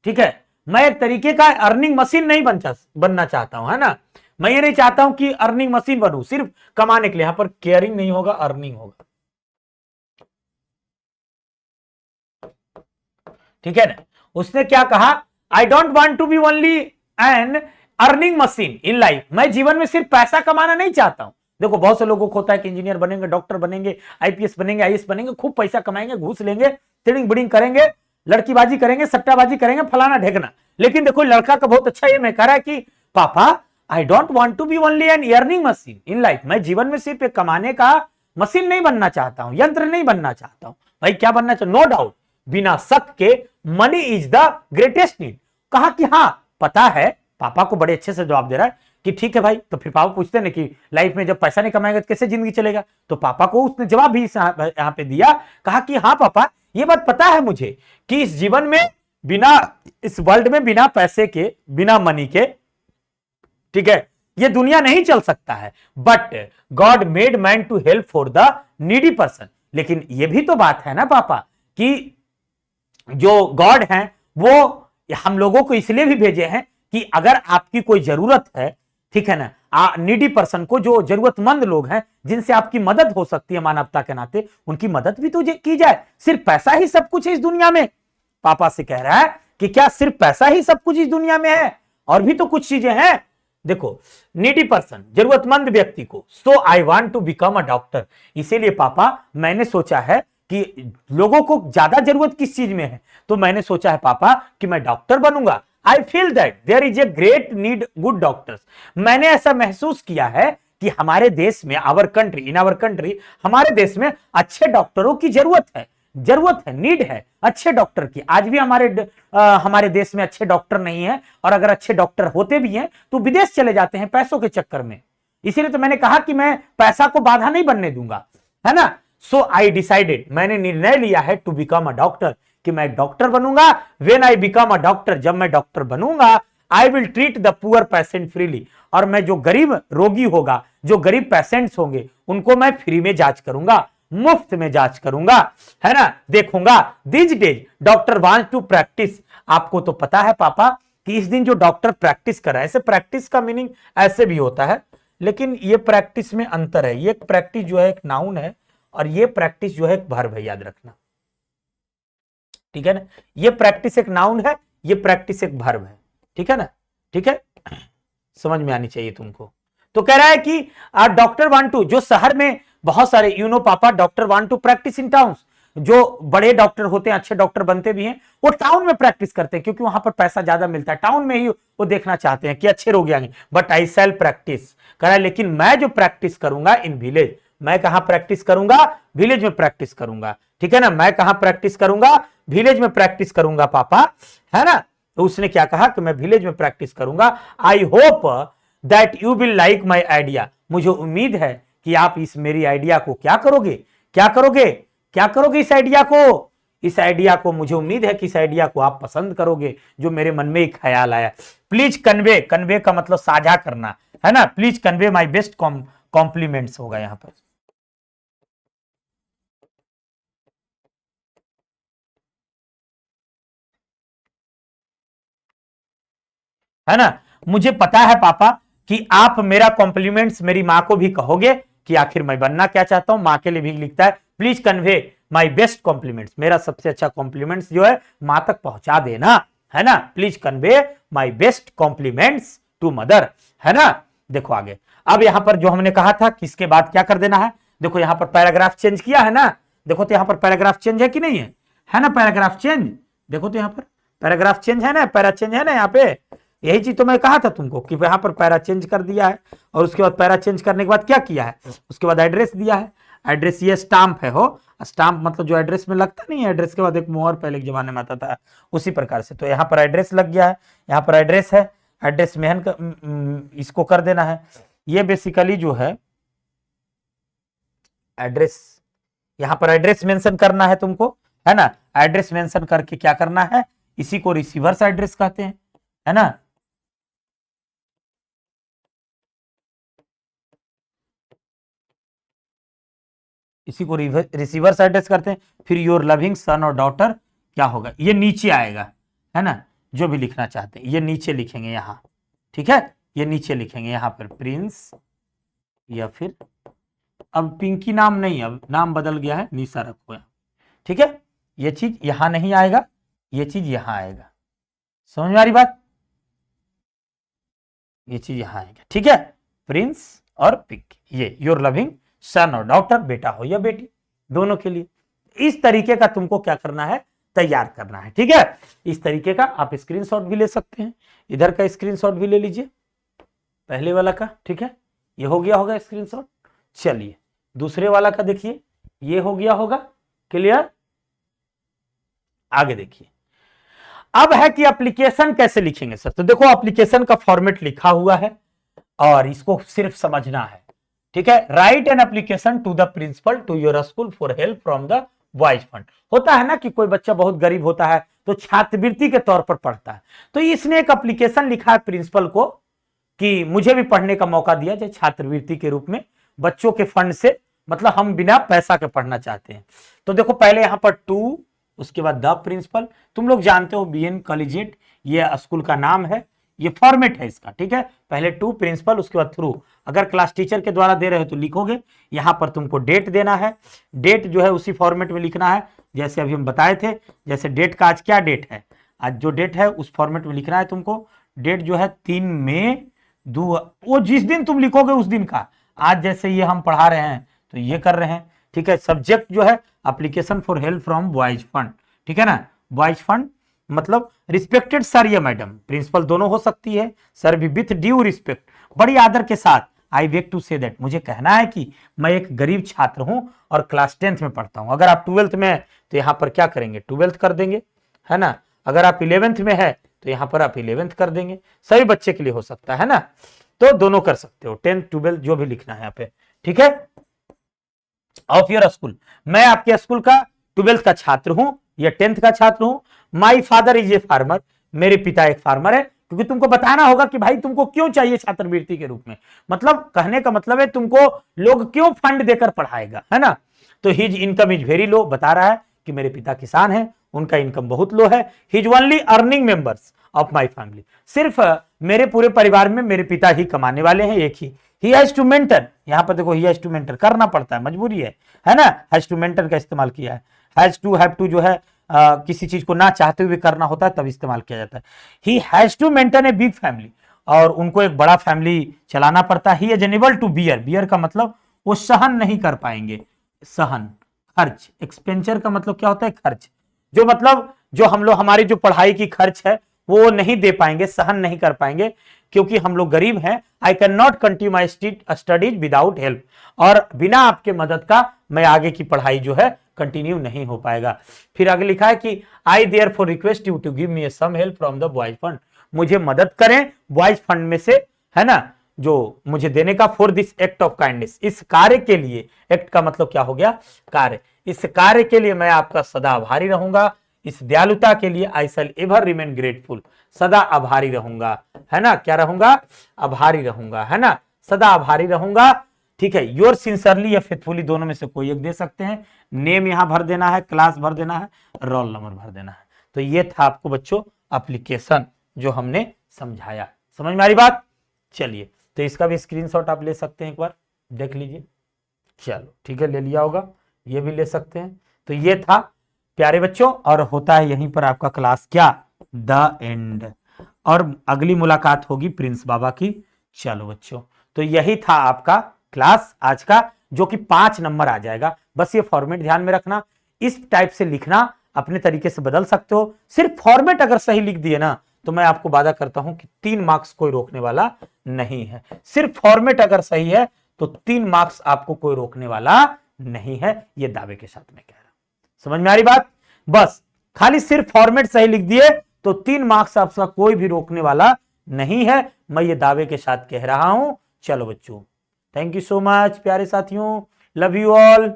ठीक है, मैं एक तरीके का अर्निंग मशीन नहीं बनना चाहता हूं, है ना। मैं ये नहीं चाहता हूं कि अर्निंग मशीन बनूं सिर्फ कमाने के लिए। यहां पर केयरिंग नहीं होगा, अर्निंग होगा। ठीक है ना। उसने क्या कहा, I don't want to be only an earning machine in life. मैं जीवन में सिर्फ पैसा कमाना नहीं चाहता हूं। देखो बहुत से लोगों को होता है कि इंजीनियर बनेंगे, डॉक्टर बनेंगे, आईपीएस बनेंगे, आईएएस बनेंगे, खूब पैसा कमाएंगे, घूस लेंगे, तिड़िंग बिड़िंग करेंगे, लड़कीबाजी करेंगे, सट्टाबाजी करेंगे, फलाना ढेकना। लेकिन देखो लड़का का बहुत अच्छा ये मैं कह रहा है कि पापा I don't want to be only an earning machine in life. मैं जीवन में सिर्फ एक कमाने का मशीन नहीं बनना चाहता हूं, यंत्र नहीं बनना चाहता हूं। भाई क्या बनना चाहता? नो डाउट, बिना शक के money is the greatest need. कहा कि हाँ पता है, पापा को बड़े अच्छे से जवाब दे रहा है कि ठीक है भाई। तो फिर पापा पूछते हैं ना कि लाइफ में जब पैसा नहीं कमाएगा तो कैसे जिंदगी चलेगा? तो पापा को उसने जवाब भी यहां पे दिया। कहा कि हाँ पापा, ये बात पता है मुझे कि इस जीवन में बिना, इस वर्ल्ड में बिना पैसे के, बिना मनी के, ठीक है, ये दुनिया नहीं चल सकता है। But God made man to help for the needy person. लेकिन ये भी तो बात है ना पापा कि जो गॉड हैं वो हम लोगों को इसलिए भी भेजे हैं कि अगर आपकी कोई जरूरत है, ठीक है ना, नीडी पर्सन को, जो जरूरतमंद लोग हैं जिनसे आपकी मदद हो सकती है मानवता के नाते, उनकी मदद भी तो की जाए। सिर्फ पैसा ही सब कुछ है इस दुनिया में? पापा से कह रहा है कि क्या सिर्फ पैसा ही सब कुछ इस दुनिया में है? और भी तो कुछ चीजें हैं। देखो नीडी पर्सन, जरूरतमंद व्यक्ति को, so I want to become a doctor. इसीलिए पापा मैंने सोचा है कि लोगों को ज्यादा जरूरत किस चीज में है, तो मैंने सोचा है पापा कि मैं डॉक्टर बनूंगा। I feel that there is a great need good doctors. मैंने ऐसा महसूस किया है कि हमारे देश में, our country, in our country, हमारे देश में अच्छे डॉक्टरों की जरूरत है, नीड है अच्छे डॉक्टर की। आज भी हमारे देश में अच्छे डॉक्टर नहीं है, और अगर अच्छे डॉक्टर होते भी हैं तो विदेश चले जाते हैं पैसों के चक्कर में। इसीलिए तो मैंने कहा कि मैं पैसा को बाधा नहीं बनने दूंगा, है ना। सो आई डिसाइडेड, मैंने निर्णय लिया है टू बिकम अ डॉक्टर, कि मैं डॉक्टर बनूंगा। When I become a doctor, जब मैं डॉक्टर बनूंगा, I will treat the poor patient freely. और मैं जो गरीब रोगी होगा, जो गरीब पेशेंट्स होंगे, उनको मैं फ्री में जांच करूंगा, मुफ्त में जांच करूंगा, है ना, देखूंगा। This days doctor wants to practice. आपको तो पता है पापा कि इस दिन जो डॉक्टर प्रैक्टिस कर रहा है, ऐसे प्रैक्टिस का मीनिंग ऐसे भी होता है, लेकिन ये प्रैक्टिस में अंतर है। ये प्रैक्टिस जो है एक नाउन है, और ये प्रैक्टिस जो है एक वर्ब है, याद रखना, ठीक है ना। ये प्रैक्टिस एक नाउन है, ये प्रैक्टिस एक वर्ब है, ठीक है ना, ठीक है, समझ में आनी चाहिए तुमको। तो कह रहा है कि डॉक्टर वांट टू, जो शहर में बहुत सारे, यू नो पापा, doctor want to practice in towns. जो बड़े डॉक्टर होते हैं, अच्छे डॉक्टर बनते भी हैं, वो टाउन में प्रैक्टिस करते हैं, क्योंकि वहां पर पैसा ज्यादा मिलता है। टाउन में ही वो देखना चाहते हैं कि अच्छे रोगी आएंगे। बट आई सेल प्रैक्टिस, कह रहा है लेकिन मैं जो प्रैक्टिस करूंगा इन विलेज। मैं कहां प्रैक्टिस करूंगा? विलेज में प्रैक्टिस करूंगा, ठीक है ना। मैं कहां प्रैक्टिस करूंगा? विलेज में प्रैक्टिस करूंगा पापा, है ना। तो उसने क्या कहा कि मैं विलेज में प्रैक्टिस करूंगा। आई hope that you will like my idea. मुझे उम्मीद है कि आप इस मेरी आइडिया को क्या करोगे, क्या करोगे, क्या करोगे इस आइडिया को, इस आइडिया को, मुझे उम्मीद है कि इस आइडिया को आप पसंद करोगे, जो मेरे मन में एक ख्याल आया। प्लीज कन्वे, कन्वे का मतलब साझा करना, है ना। Please convey my best compliments होगा यहां पर। है ना। मुझे पता है पापा कि आप मेरा कॉम्प्लीमेंट्स मेरी माँ को भी कहोगे कि आखिर मैं बनना क्या चाहता हूं। माँ के लिए भी लिखता है, please convey my best compliments. मेरा सबसे अच्छा कॉम्प्लीमेंट्स जो है माँ तक पहुंचा देना, है ना। Please convey my best compliments to mother, है ना। देखो आगे, अब यहां पर जो हमने कहा था कि इसके बाद क्या कर देना है, देखो यहां पर पैराग्राफ चेंज किया है ना। देखो तो यहां पर पैराग्राफ चेंज है कि नहीं है ना। पैराग्राफ चेंज, देखो तो यहां पर पैराग्राफ चेंज है ना, पैरा चेंज है ना यहाँ पे। यही चीज तो मैं कहा था तुमको कि यहां पर पैरा चेंज कर दिया है, और उसके बाद पैरा चेंज करने के बाद क्या किया है, उसके बाद एड्रेस दिया है। एड्रेस ये स्टाम्प है, हो स्टाम्प मतलब जो एड्रेस में लगता नहीं है, एड्रेस के बाद एक मोहर पहले के जमाने में आता था, उसी प्रकार से। तो यहाँ पर एड्रेस लग गया है, यहाँ पर एड्रेस है, एड्रेस मेहन इसको कर देना है। ये बेसिकली जो है एड्रेस, यहां पर एड्रेस मेंशन करना है तुमको, है ना। एड्रेस मेंशन करके क्या करना है, इसी को रिसीवर्स एड्रेस कहते हैं, है ना। इसी को रिसीवर से अटैच करते हैं, फिर योर लविंग सन और डॉटर क्या होगा, ये नीचे आएगा, है ना, जो भी लिखना चाहते हैं ये नीचे लिखेंगे यहाँ, ठीक है, ये नीचे लिखेंगे यहाँ पर प्रिंस, या फिर अब पिंकी नाम नहीं, अब नाम बदल गया है, निशा रखो यहाँ, ठीक है, ये चीज यहां नहीं आएगा, ये चीज यहां आएगा, समझ में आ रही बात, ये चीज यहां आएगा, ठीक है, प्रिंस और पिंकी, ये योर लविंग सन और डॉटर, बेटा हो या बेटी, दोनों के लिए इस तरीके का तुमको क्या करना है, तैयार करना है, ठीक है। इस तरीके का आप स्क्रीनशॉट भी ले सकते हैं, इधर का स्क्रीनशॉट भी ले लीजिए पहले वाला का, ठीक है, ये हो गया होगा स्क्रीनशॉट। चलिए दूसरे वाला का देखिए, ये हो गया होगा, क्लियर। आगे देखिए, अब है कि एप्लीकेशन कैसे लिखेंगे सर, तो देखो एप्लीकेशन का फॉर्मेट लिखा हुआ है और इसको सिर्फ समझना है, ठीक है। Write an application to the principal to your school for help from the boys fund. होता है ना कि कोई बच्चा बहुत गरीब होता है तो छात्रवृत्ति के तौर पर पढ़ता है, तो इसने एक एप्लीकेशन लिखा है प्रिंसिपल को कि मुझे भी पढ़ने का मौका दिया जाए छात्रवृत्ति के रूप में, बच्चों के फंड से, मतलब हम बिना पैसा के पढ़ना चाहते हैं। तो देखो पहले यहां पर टू, उसके बाद द प्रिंसिपल, तुम लोग जानते हो बीएन कॉलेजिएट ये स्कूल का नाम है, ये फॉर्मेट है इसका, ठीक है। पहले टू प्रिंसिपल, उसके बाद थ्रू, अगर क्लास टीचर के द्वारा दे रहे हो तो लिखोगे, यहां पर तुमको डेट देना है, डेट जो है उसी फॉर्मेट में लिखना है जैसे अभी हम बताए थे। जैसे डेट का आज क्या डेट है, आज जो डेट है उस फॉर्मेट में लिखना है तुमको। डेट जो है 3 मई 2, वो जिस दिन तुम लिखोगे उस दिन का, आज जैसे ये हम पढ़ा रहे हैं तो ये कर रहे हैं, ठीक है। सब्जेक्ट जो है application for help from boys fund, ठीक है ना, बॉयज फंड मतलब रिस्पेक्टेड सर या मैडम, प्रिंसिपल दोनों हो सकती है, सर भी विथ ड्यू रिस्पेक्ट, बड़ी आदर के साथ, I beg to say that, मुझे कहना है कि मैं एक गरीब छात्र हूं और क्लास 10th में पढ़ता हूं। अगर आप 12th में है तो यहां पर क्या करेंगे, 12th कर देंगे, है ना। अगर आप 11th में है तो यहां पर आप 11th कर देंगे, सभी बच्चे के लिए हो सकता है ना, तो दोनों कर सकते हो, 10th 12th जो भी लिखना है यहाँ पे, ठीक है। ऑफ योर स्कूल, मैं आपके स्कूल का 12th का छात्र हूं या 10th का छात्र हूं। My father is a farmer, मेरे पिता एक फार्मर है, क्योंकि तुमको बताना होगा कि भाई तुमको क्यों चाहिए छात्रवृत्ति के रूप में, मतलब कहने का मतलब है तुमको लोग क्यों फंड देकर पढ़ाएगा, है ना। तो his income is very low, बता रहा है कि मेरे पिता किसान है, उनका इनकम बहुत लो है। His only earning members of my family, सिर्फ मेरे पूरे परिवार में मेरे पिता ही कमाने वाले हैं, एक ही। ही हैज टू मेंटर, यहां पर देखो ही हैज टू मेंटर, करना पड़ता है, मजबूरी है ना, हैज टू मेंटर का इस्तेमाल किया है। हैज टू, हैव टू जो है किसी चीज को ना चाहते हुए करना होता है तब इस्तेमाल किया जाता है। He has to maintain a big family, और उनको एक बड़ा फैमिली चलाना पड़ता है। He is unable to bear, bear का मतलब वो सहन नहीं कर पाएंगे, सहन, खर्च, एक्सपेंचर का मतलब क्या होता है, खर्च, जो मतलब जो हम लोग हमारी जो पढ़ाई की खर्च है वो नहीं दे पाएंगे, सहन नहीं कर पाएंगे, क्योंकि हम लोग गरीब हैं। I can not continue my studies without help, और बिना आपके मदद का मैं आगे की पढ़ाई जो है कंटिन्यू नहीं हो पाएगा। फिर आगे लिखा है कि I therefore request you to give me some help from the boys fund, मुझे मदद करें बॉयज फंड में से, है ना, जो मुझे देने का, for this act of kindness, इस कार्य के लिए, एक्ट का मतलब क्या हो गया, कार्य, इस कार्य के लिए मैं आपका सदा आभारी रहूंगा, इस दयालुता के लिए आई शैल एवर रिमेन ग्रेटफुल, सदा आभारी रहूंगा, है ना, क्या रहूंगा, आभारी रहूंगा, है ना, सदा आभारी रहूंगा, ठीक है। योर सिंसियरली या फेथफुली दोनों में से कोई एक दे सकते हैं। नेम यहां भर देना है, क्लास भर देना है, रोल नंबर भर देना है। तो ये था आपको बच्चों एप्लीकेशन जो हमने समझाया, समझ में आ रही बात। चलिए तो इसका भी स्क्रीनशॉट आप ले सकते हैं, एक बार देख लीजिए। चलो ठीक है, ले लिया होगा, ये भी ले सकते हैं। तो ये था प्यारे बच्चों, और होता है यहीं पर आपका क्लास क्या, द एंड, और अगली मुलाकात होगी प्रिंस बाबा की। चलो बच्चों, तो यही था आपका क्लास आज का, जो कि 5 नंबर आ जाएगा। बस ये फॉर्मेट ध्यान में रखना, इस टाइप से लिखना, अपने तरीके से बदल सकते हो। सिर्फ फॉर्मेट अगर सही लिख दिए ना तो मैं आपको वादा करता हूं कि 3 मार्क्स कोई रोकने वाला नहीं है। सिर्फ फॉर्मेट अगर सही है तो 3 मार्क्स आपको कोई रोकने वाला नहीं है, ये दावे के साथ मैं कह रहा हूं। समझ में आ रही बात। बस खाली सिर्फ फॉर्मेट सही लिख दिए तो 3 मार्क्स आपका कोई भी रोकने वाला नहीं है, मैं ये दावे के साथ कह रहा हूं। चलो बच्चों, थैंक यू सो मच प्यारे साथियों, लव यू ऑल।